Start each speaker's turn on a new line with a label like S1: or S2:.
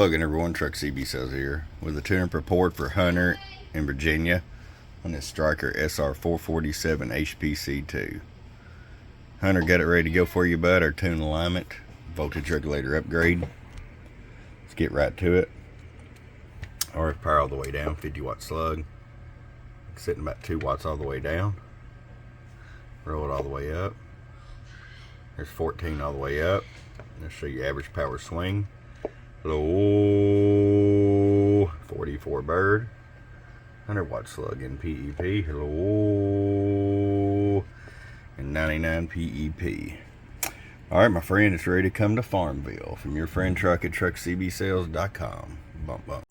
S1: Hello again everyone, Truck CB Sales here with a tune-up report for Hunter in Virginia on this Stryker SR-447HPC2. Hunter, got it ready to go for you, bud. Our tune alignment, voltage regulator upgrade. Let's get right to it. RF power all the way down, 50 watt slug. Sitting about 2 watts all the way down. Roll it all the way up. There's 14 all the way up. Let's show you average power swing. Hello, 44 bird, 100 watt slug in PEP. Hello, and 99 PEP. All right, my friend, it's ready to come to Farmville from your friend Truck at truckcbsales.com. Bump, bump.